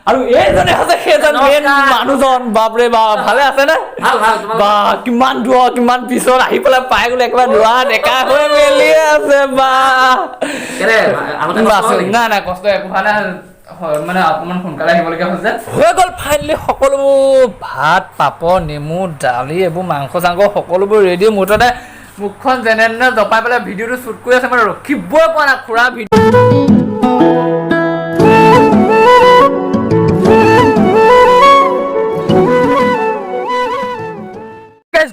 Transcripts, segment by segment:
আৰু এইজনে আছে সেইজন মেইন মানুহজন বাপৰে বাপ ভালে আছে নে বা কিমান দূৰ কিমান পিছত আহি পেলাই পাই গ'লে একেবাৰে ল'ৰা ডেকা হৈ মেলি আছে বা নাই নাই কষ্ট একো হোৱা নাই মানে অকণমান সোনকালে আহিবলগীয়া হৈছে হৈ গ'ল ফাইনেলি সকলোবোৰ ভাত পাপৰ নেমু দালি এইবোৰ মাংস চাংস সকলোবোৰ ৰেডি মুঠতে মুখখন যেনে তেনে জপাই পেলাই ভিডিঅ'টো শ্বুট কৰি আছে মানে ৰখিবই পৰা নাই খুৰা ভিডিঅ'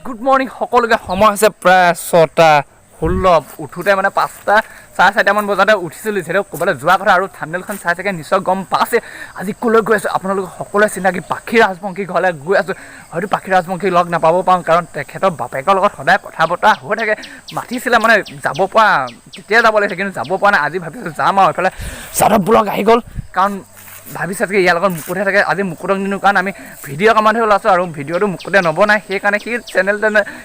গুড মৰ্ণিং সকলোকে সময় হৈছে প্ৰায় 6:16 উঠোঁতে মানে 5:30-4:30 বজাতে উঠিছিলোঁ যিহেতু ক'বলৈ যোৱা কথা আৰু থাম্বনেইলখন চাই চাগে নিশ্চয় গম পাইছে আজি ক'লৈ গৈ আছোঁ আপোনালোক সকলোৱে চিনাকি পাখি ৰাজবংশী ঘৰলৈ গৈ আছোঁ হয়তো পাখি ৰাজবংশী লগ নাপাব পাৰোঁ কাৰণ তেখেতৰ বাপেকৰ লগত সদায় কথা বতৰা হৈ থাকে মাতিছিলে মানে যাব পৰা তেতিয়া যাব লাগিছে কিন্তু যাব পৰা নাই আজি ভাবিছোঁ যাম আৰু এইফালে যাদৱ ব্লগ আহি গ'ল কাৰণ ভাবিছে চাগে ইয়াৰ লগত মুকুটহে থাকে আজি মুকুটক নিনো কাৰণ আমি ভিডিঅ' কামতহে ওলাইছোঁ আৰু ভিডিঅ'টো মুকুটে নবনাই সেইকাৰণে সি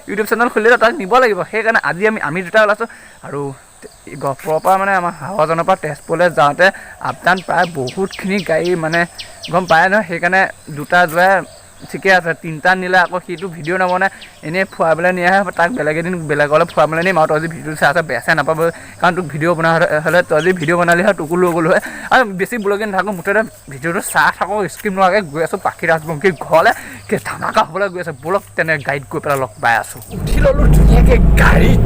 ইউটিউব চেনেল খুলিলে তাক নিব লাগিব সেইকাৰণে আজি আমি দুটা ওলাইছোঁ আৰু গহপুৰৰ পৰা মানে আমাৰ হাৱাজানৰ পৰা তেজপুৰলৈ যাওঁতে আপডাউন প্ৰায় বহুতখিনি গাড়ী মানে গম পায় নহয় সেইকাৰণে দুটা যোৱাই ঠিকে আছে তিনিটা নিলে আকৌ সিটো ভিডিঅ' নবনাই এনেই ফুৰাবলৈ নিয়ে তাক বেলেগ এদিন বেলেগলৈ ফুৰাবলৈ নিম আৰু তই আজি ভিডিঅ' চাই আছে বেয়া চাই নাপাব কাৰণ তোক ভিডিঅ' বনোৱা হ'লে তই আজি ভিডিঅ' বনালি হয় তোকো লৈ গ'লো হয় আৰু বেছি ব্লগিং নাথাকোঁ মুঠতে ভিডিঅ'টো চাই থাকোঁ স্ক্ৰীন নোহোৱাকৈ গৈ আছোঁ পাখি ৰাজবংশীৰ ঘৰলৈ ধামাকা হ'বলৈ গৈ আছে ব'লক তেনে গাড়ীত গৈ পেলাই লগ পাই আছোঁ উঠি ল'লোঁ ধুনীয়াকৈ গাড়ীত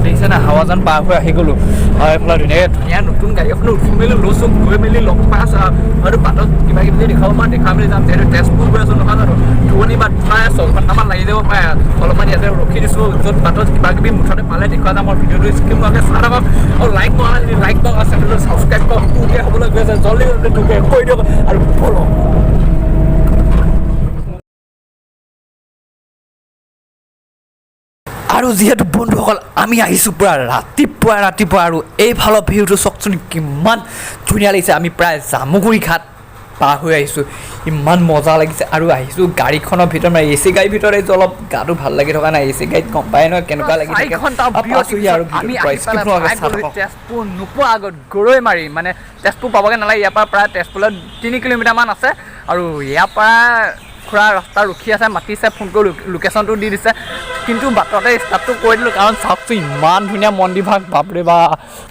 দেখিছে না হাৱাজান পাৰ হৈ আহি গ'লোঁ আৰু এইফালে ধুনীয়াকৈ ধুনীয়া নতুন গাড়ী এখনো উঠি মেলি লৈছোঁ গৈ মেলি লগ পাই আছোঁ আৰু বাটত কিবা কিবি দেখাব পাৰোঁ দেখাই মেলি যাম যিহেতু তেজপুৰ গৈ আছোঁ নহয় জানো দুৱনি বাট প্ৰায় 6 ঘণ্টামান লাগি যাব পাৰে অলপমান ইয়াতে ৰখি দিছোঁ য'ত বাটত কিবা কিবি মুঠতে পালে দেখুওৱা যাম আৰু ভিডিঅ'টো স্ক্ৰীন নোহোৱাকৈ চাই থাকক আৰু লাইক কৰা যদি লাইক কৰক আৰু চেনেলটো ছাবস্ক্ৰাইব কৰক তোকে হ'বলৈ গৈ আছে জল্দি জল্দি তোকে কৈ দিয়ক আৰু ব'লক আৰু যিহেতু বন্ধুসকল আমি আহিছোঁ পূৰা ৰাতিপুৱা আৰু এইফালৰ ভিউটো চাওকচোন কিমান ধুনীয়া লাগিছে আমি প্ৰায় জামুগুৰি ঘাট পাৰ হৈ আহিছোঁ ইমান মজা লাগিছে আৰু আহিছোঁ গাড়ীখনৰ ভিতৰত মানে এ চি গাড়ীৰ ভিতৰত আহিছোঁ অলপ গাটো ভাল লাগি থকা নাই এ চি গাড়ীত গম পায় নহয় কেনেকুৱা লাগি থাকে তেজপুৰ নোপোৱা আগত গৰৈমাৰী মানে তেজপুৰ পাবগৈ নালাগে ইয়াৰ পৰা প্ৰায় তেজপুৰলৈ 3 কিলোমিটাৰমান আছে আৰু ইয়াৰ পৰা খুৰা ৰাস্তা ৰখি আছে মাতিছে ফোন কৰি লোকেশ্যনটো দি দিছে কিন্তু বাটতে ষ্টাৰ্টটো কৰি দিলোঁ কাৰণ চাওকচোন ইমান ধুনীয়া মন্দিৰভাগ বাপৰে বা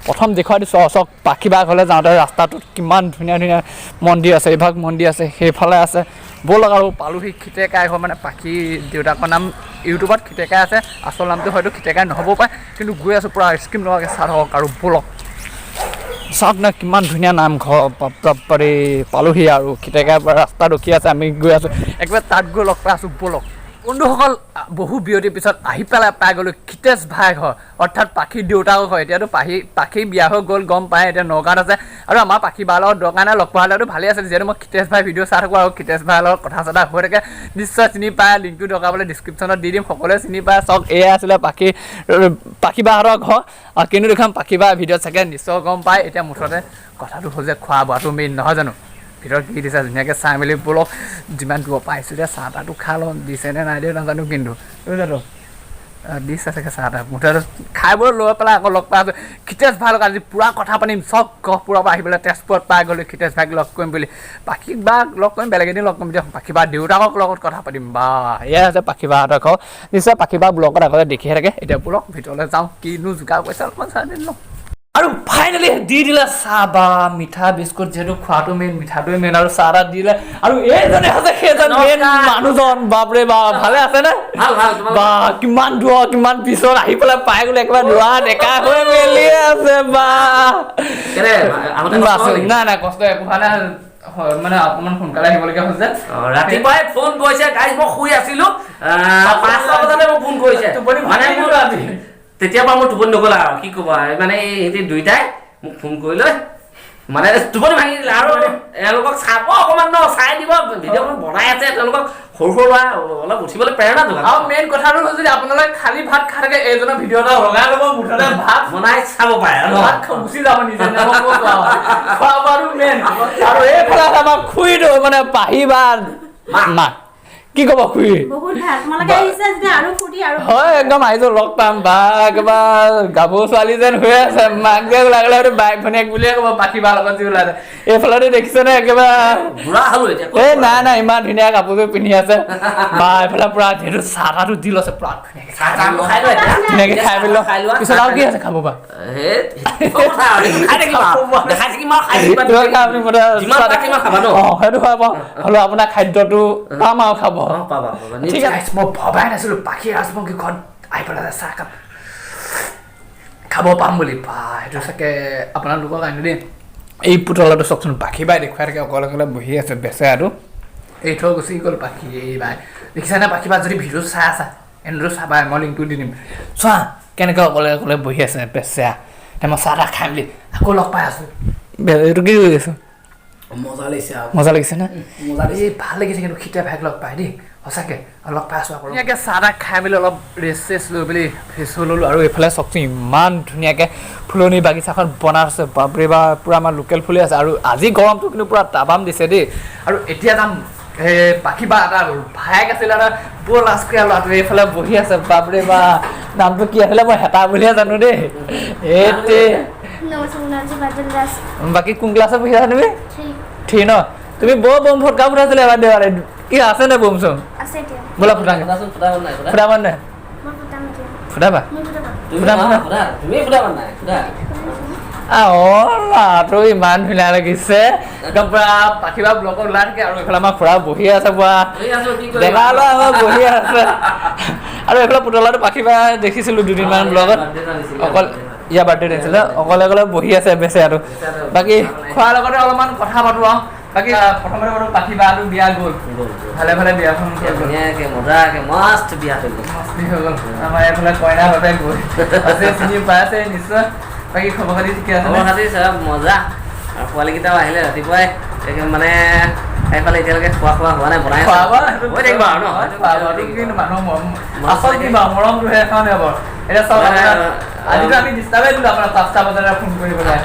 প্ৰথম দেখুৱাই দিছোঁ চক পাখিবাগ হ'লে যাওঁতে ৰাস্তাটোত কিমান ধুনীয়া ধুনীয়া মন্দিৰ আছে এইভাগ মন্দিৰ আছে সেইফালে আছে ব'লক আৰু পালোহি খিতেকাই ঘৰ মানে পাখি দেউতাকৰ নাম ইউটিউবত খিতেকাই আছে আচল নামটো হয়তো খিতেকাই নহ'ব পাৰে কিন্তু গৈ আছোঁ পূৰা স্ক্ৰীন লগাকৈ চাই থাকক আৰু ব'লক চাওক না কিমান ধুনীয়া নামঘৰ বাপৰে পালোহি আৰু খিতেকাই ৰাস্তা ৰখি আছে আমি গৈ আছোঁ একেবাৰে তাত গৈ লগ পাই আছোঁ ব'লক বন্ধুসকল বহু বিৰতিৰ পিছত আহি পেলাই পাই গ'লোঁ খিতেশ ভাই ঘৰ অৰ্থাৎ পাখিৰ দেউতাকৰ ঘৰ এতিয়াতো পাখি বিয়া হৈ গ'ল গম পায় এতিয়া নগাঁৱত আছে আৰু আমাৰ পাখি বাৰ লগত দৰকাৰ নাই লগ পোৱা হ'লেতো ভালেই আছিল যিহেতু মই খিতেশ ভাই ভিডিঅ' চাই থাকোঁ আৰু খিতেশ ভাইৰ লগত কথা চথা হৈ থাকে নিশ্চয় চিনি পায় লিংকটো দৰকাৰ হ'লে ডিছক্ৰিপশ্যনত দি দিম সকলোৱে চিনি পায় চাওক এয়া আছিলে পাখি বাহঁতৰ ঘৰ আৰু কিন্তু দেখাম পাখি বাৰ ভিডিঅ'ত চাগে নিশ্চয় গম পায় এতিয়া মুঠতে কথাটো হ'ল যে খোৱা বোৱাটো মেইন নহয় জানো ভিতৰত কি দিছে ধুনীয়াকৈ চাই মেলি ব'লক যিমান দূৰ পৰা আহিছোঁ এতিয়া চাহ তাহটো খাই লওঁ দিছে নে নাই দিয়ে নাজানো কিন্তু জানো দিছে চাগে চাহ তাহ মুঠতে খাই বৈ লৈ পেলাই আকৌ লগ পাই আছোঁ খিতেশ ভাই লগত আজি পূৰা কথা পাতিম চব গহপুৰৰ পৰা আহি পেলাই তেজপুৰত পাই গ'লোঁ খিতেশ ভাইক লগ কৰিম বুলি পাখি বাক লগ কৰিম বেলেগ এদিন লগ কৰিম এতিয়া পাখি বা দেউতাকক লগত কথা পাতিম বা এয়াই আছে পাখি বাহঁতৰ ঘৰ নিশ্চয় পাখি বা ব্লগত আগতে দেখিয়ে থাকে এতিয়া ব'লক ভিতৰলৈ যাওঁ কিনো যোগাৰ কৰিছে অলপমান চাই দিম লওঁ আৰু ফাইনেলি দি দিলে চাহ বা মিঠা বিস্কুট যিহেতু খোৱাটো মেইন মিঠাটোৱে মেইন আৰু চাহ তাহ দিলে আৰু এইজনে আছে সেইজন মেইন মানুহজন বাপৰে বা ভালে আছে নে বা কিমান দূৰ কিমান পিছত আহি পেলাই পাই গ'লে একেবাৰে ল'ৰা ডেকা হৈ মেলি আছে বা নাই নাই কষ্ট একো হোৱা নাই মানে অকণমান সোনকালে আহিবলগীয়া হৈছে ৰাতিপুৱাই ফোন কৰিছে গাইজ মই শুই আছিলোঁ 5টা বজাতে মোক ফোন কৰিছে তেতিয়াৰ পৰা মোৰ টোপনি নগ'ল আৰু কি ক'বা মানে সিহঁতি দুইটাই মোক ফোন কৰি লৈ মানে টোপনি ভাঙি দিলে আৰু এওঁলোকক চাব অকণমান ন চাই দিব ভিডিঅ'খন বনাই আছে তেওঁলোকক সৰু সৰু ল'ৰা অলপ উঠিবলৈ প্ৰেৰণা দিব আৰু মেইন কথাটো হ'ল যদি আপোনালোকে খালী ভাত খাই থাকে এইজনৰ ভিডিঅ' এটা লগাই ল'ব মুঠতে ভাত বনাই চাব পাৰে ভাত গুচি যাব নিজে খোৱা বোৱাটো মেইন আৰু এইফালে আমাৰ খুৰীটো মানে পাহি বা মাক কি ক'ব খুৰী বহুত ভাল তোমালোকে আহিছে যেতিয়া আৰু ফুটি আৰু হয় একদম আহিছো লগ পাম বা একেবাৰে গাভৰু ছোৱালী যেন হৈ আছে মাক যে লাগিলে হয়তো বাইক ভনীয়েক বুলিয়ে ক'ব বাকী বাৰ লগত যি ওলাইছে এইফালতে দেখিছেনে একেবাৰে বুঢ়া হ'লো এতিয়া এই নাই ইমান ধুনীয়া কাপোৰযোৰ পিন্ধি আছে বা এইফালে পুৰা যিহেতু চাহ তাহটো দি লৈছে পুৰা ধুনীয়াকে খাই পেলো পিছত আৰু কি আছে খাব বা সেইটো হয় বাৰু হ'লেও আপোনাৰ খাদ্যটো পাম আৰু খাব ঠিক আছে মই ভবাই নাছিলো পাখি ৰাজবংশী ঘৰত আহি পেলাই চাহকাপ খাব পাম বুলি বা সেইটো চাগে আপোনালোকৰ কাৰণে দেই এই পুতলাটো চাওকচোন পাখি বাই দেখুৱাই থাকে অকলে অকলে বহি আছে বেচেৰাটো এই থৈ গুচি গ'ল পাখি এই বাই দেখিছানে পাখি বা যদি ভিডিঅ' চাই আছা এনেদৰে চাবা মই লিংকটো দি দিম চোৱা কেনেকৈ অকলে অকলে বহি আছে বেচেৰা এতিয়া মই চাহ তাহ খাই বুলি আকৌ লগ পাই আছোঁ এইটো কি কৰি আছোঁ মজা লাগিছে না এই ভাল লাগিছে কিন্তু শীতে ভাগ লগ পাই দেই সঁচাকৈ লগ পাই আছোঁ আকৌ ধুনীয়াকৈ চাহ তাহ খাই মেলি অলপ ৰেষ্ট চেষ্ট লৈ পেলি ফ্ৰেছ হৈ ল'লোঁ আৰু এইফালে চাওকচোন ইমান ধুনীয়াকৈ ফুলনি বাগিচাখন বনাই আছে বাপৰে বা পূৰা আমাৰ লোকেল ফুলি আছে আৰু আজি গৰমটো কিন্তু পূৰা তাবাম দিছে দেই আৰু এতিয়া যাম এই পাখি বা এটা ভায়েক আছিলে এটা বৰ লাজকুৰীয়া ল'ৰাটো এইফালে বহি আছে বাপৰে বা নামটো কি আছিলে মই হেতা বুলিহে জানো দেই এইতে বাকী কোন ক্লাছত পঢ়ি আছা তুমি 3 ন তুমি বৰ বম ফটকা ফুটাইছিলে এবাৰ দেৱালে কি আছে নে বম চম বোলা ফুটাঙে ফুটাব নাই ফুটাবা ল'ৰাটো ইমান ধুনীয়া লাগিছে একদম পুৰা পাখিবা ব্লকত ওলাই থাকে আৰু এইফালে আমাৰ খুৰা বহি আছে পুৰা ডেকা ল'ৰা আমাৰ বহি আছে আৰু এইফালে পুতলাটো পাখিবা দেখিছিলোঁ দুদিনমান ব্লগত অকল ইয়াৰ বাৰ্থডে আছিলে অকলে অকলে বহি আছে বেচেৰাটো বাকী খোৱাৰ লগতে অলপমান কথা পাতোঁ আৰু বাকী প্ৰথমতে বাৰু পাখিবা আৰু বিয়া গ'ল ভালে ভালে বিয়াখন ধুনীয়াকৈ মজাকৈ মস্ত বিয়া হৈ গ'ল আমাৰ এইফালে কইনা ঘৰতে গ'ল আছে চিনি পাই আছে নিশ্চয় বাকী খবৰ খাতি ঠিকে আছে খবৰ খাতি চব মজা আৰু পোৱালীকেইটাও আহিলে ৰাতিপুৱাই মানে এইফালে এতিয়ালৈকে খোৱা হোৱা নাই বনাই হৈ থাকিব আৰু ন কিন্তু মানুহৰ আচল কি বাৰু মৰমটোহে এখন হ'ব এতিয়া চব আজিতো আমি ডিষ্টাৰ্বে দিলোঁ আপোনাৰ 5টা বজাতে ফোন কৰি পেলাই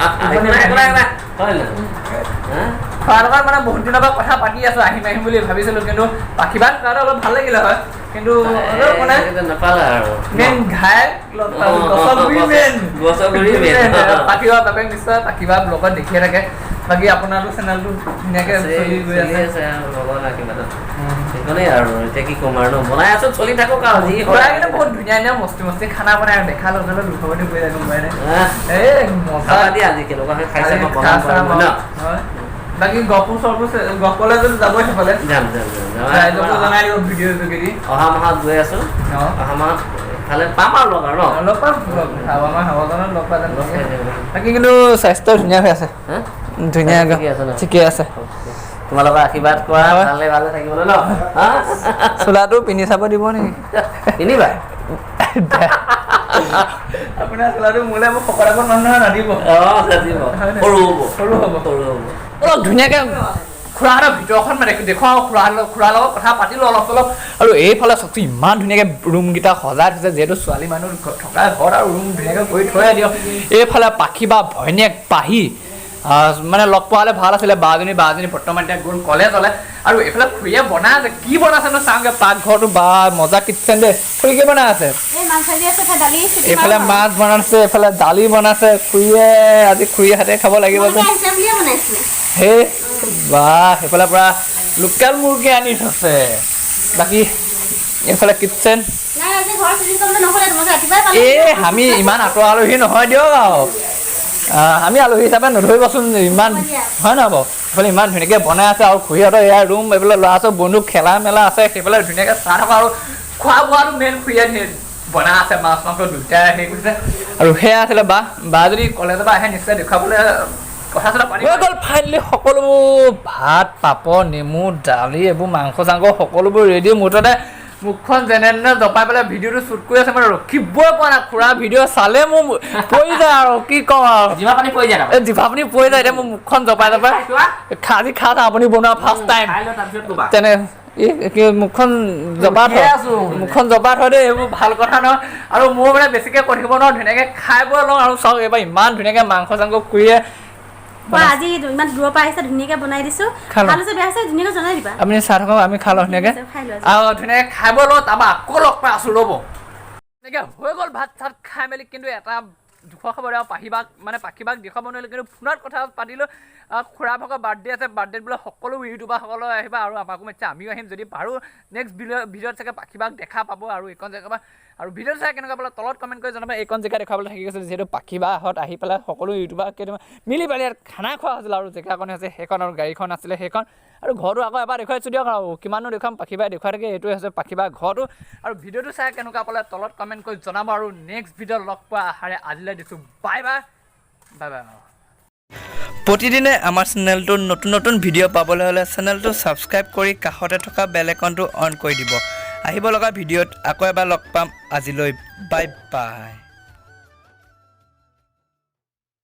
খোৱাৰ লগত মানে বহুত দিনৰ পৰা কথা পাতি আছোঁ আহিম বুলি ভাবিছিলোঁ কিন্তু পাখিবাৰ কাৰণে অলপ ভাল লাগিলে হয় কিন্তু মানে নাপালে আৰু মেইন ঘাই পাখিবাৰ বাপেক নিশ্চয় পাখিবাৰ ব্লগত দেখিয়ে থাকে বাকী আপোনালোকৰ চেনেলটো ধুনীয়াকৈ চলি গৈ আছে সেইখনেই আৰু এতিয়া কি ক'ম আৰু বনাই আছোঁ চলি থাকক আৰু যি কিন্তু বহুত ধুনীয়া ধুনীয়া মস্তি মস্তি খানা বনাই আৰু দেখা লগে লগে দুখৱতি গৈ থাকোঁ এই মজা দি আজি কেনেকুৱা খাইছে বাকী গহপুৰ গহপুৰলৈ যদি যাবই সেইফালে জনাই দিব ভিডিঅ' যোগেদি অহা মাহত গৈ আছোঁ অহা মাহত খালে পাম আৰু লগ আৰু ন লগ পাম আমাৰ হাৱাজনত লগ পাই যাম বাকী কিন্তু স্বাস্থ্য ধুনীয়া হৈ আছে ধুনীয়া ঠিকে আছে তোমালোকৰ আশীৰ্বাদ কৰা ভালে ভালে থাকিবলৈ ন চোলাটো পিন্ধি চাব দিব নেকি পিন্ধিবা আপোনাৰ চোলাটো মোলৈ মোক শকত আগত মানুহ নাদিব সৰু হ'ব অলপ ধুনীয়াকৈ খুৰাহঁতৰ ভিতৰখন মানে দেখুৱাওঁ খুৰাৰ লগত কথা পাতিলোঁ অলপ চলপ আৰু এইফালে চাওকচোন ইমান ধুনীয়াকৈ ৰুমকেইটা সজাই থৈছে যিহেতু ছোৱালী মানুহ থকা ঘৰত আৰু ৰুম ধুনীয়াকৈ কৰি থৈ দিয়ক এইফালে পাখি বা ভনীয়েক পাহি মানে লগ পোৱা হ'লে ভাল আছিলে বাজনী বৰ্তমান এতিয়া গ'ল কলেজলৈ আৰু এইফালে খুৰীয়ে বনাই আছে কি বনাইছেনো চাওঁগৈ পাকঘৰটো বা মজা কিটচেন দেই খুৰী কি বনাই আছে এইফালে মাছ বনাইছে এইফালে দালি বনাইছে খুৰীয়ে আজি খুৰীয়ে হাতে খাব লাগিব যে সেই বা সেইফালে পূৰা লোকেল মুৰ্গী আনি থৈছে বাকী এইফালে কিটচেন এই আমি ইমান আঁতৰ আলহী নহয় দিয়ক আৰু আমি আলহী হিচাপে নধৰিবচোন ইমান হয় নহয় বাৰু সেইফালে ইমান ধুনীয়াকৈ বনাই আছে আৰু খুৰীহঁতৰ ইয়াৰ ৰুম এইফালে ল'ৰা ছোৱালী বন্ধু খেলা মেলা আছে সেইফালে ধুনীয়াকৈ চাহ থকা আৰু খোৱা বোৱাটো মেইন খুৰীয়ে বনাই আছে মাছ মাংস দুয়োটাই হেৰি কৰিছে আৰু সেয়া আছিলে বা যদি কলেজৰ পৰা আহে নিশ্চয় দেখুৱাবলৈ কথা চলা পানী হৈ গ'ল ফাইনেলি সকলোবোৰ ভাত পাপৰ নেমু দালি এইবোৰ মাংস চাংস সকলোবোৰ ৰেডি মুঠতে মুখখন যেনে জপাই পেলাই ভিডিঅ'টো শ্বুট কৰি আছে মানে ৰখিবই পৰা নাই খুৰা ভিডিঅ' চালে মোৰ পৰি যায় আৰু কি ক'ম আৰু জিভা পানী পৰি যায় এতিয়া মোৰ মুখখন জপাই আজি খাওঁ আপুনি বনোৱা ফাৰ্ষ্ট টাইম তেনে মুখখন জপাই থৈ দেই এইবোৰ ভাল কথা নহয় আৰু মোৰ মানে বেছিকৈ কৈ থাকিব নোৱাৰোঁ ধুনীয়াকৈ খাই বৈ লওঁ আৰু চাওক এইবাৰ ইমান ধুনীয়াকৈ মাংস চাংস খুৰীয়ে কোৱা আজি ইমান দূৰৰ পৰা আহিছে ধুনীয়াকৈ বনাই দিছোঁ খালা। ভাল হৈছে বেয়া হৈছে ধুনীয়াকৈ জনাই দিবা আপুনি চাহ থাকক আমি খালোঁ ধুনীয়াকৈ খাই লোৱা আৰু ধুনীয়াকৈ খাব লওঁ তাৰপৰা আকৌ লগ পাই আছোঁ ৰ'ব এনেকৈ হৈ গ'ল ভাত চাত খাই মেলি কিন্তু এটা দুখৰ খবৰ আৰু পাখিবাক দেখুৱাব নোৱাৰিলোঁ কিন্তু ফোনত কথা পাতিলোঁ খুৰা ভাগৰ বাৰ্থডে আছে বাৰ্থডেত বোলে সকলো ইউটিউবাৰসকলে আহিবা আৰু আমাকো মাতিছে আমিও আহিম যদি পাৰোঁ নেক্সট ভিডিঅ'ত চাগে পাখিবাক দেখা পাব আৰু এইখন জেগাৰ পৰা আৰু ভিডিঅ'টো চাই কেনেকুৱা পালে তলত কমেণ্ট কৰি জনাব এইখন জেগা দেখুৱাবলৈ থাকি গৈছিল যিহেতু পাখিবাহঁত আহি পেলাই সকলো ইউটিউবাৰ কেইটামান মিলি পেলাই ইয়াত খানা খোৱা হৈছিল আৰু জেগাকণ আছে সেইখন আৰু গাড়ীখন আছিলে সেইখন আৰু ঘৰটো আকৌ এবাৰ দেখুৱাইছোঁ দিয়ক আৰু কিমানো দেখুৱাম পাখিবাই দেখুৱাই থাকে এইটোৱে হৈছে পাখিবাৰ ঘৰটো আৰু ভিডিঅ'টো চাই কেনেকুৱা পালে তলত কমেণ্ট কৰি জনাব আৰু নেক্সট ভিডিঅ'ত লগ পোৱা আশাৰে আজিলৈ দিছোঁ বাই বাই বাই বাই প্ৰতিদিনে আমাৰ চেনেলটোত নতুন নতুন ভিডিঅ' পাবলৈ হ'লে চেনেলটো ছাবস্ক্ৰাইব কৰি কাষতে থকা বেল আইকনটো অন কৰি দিব আহিব লগা ভিডিঅ'ত আকৌ এবাৰ লগ পাম আজিলৈ বাই বাই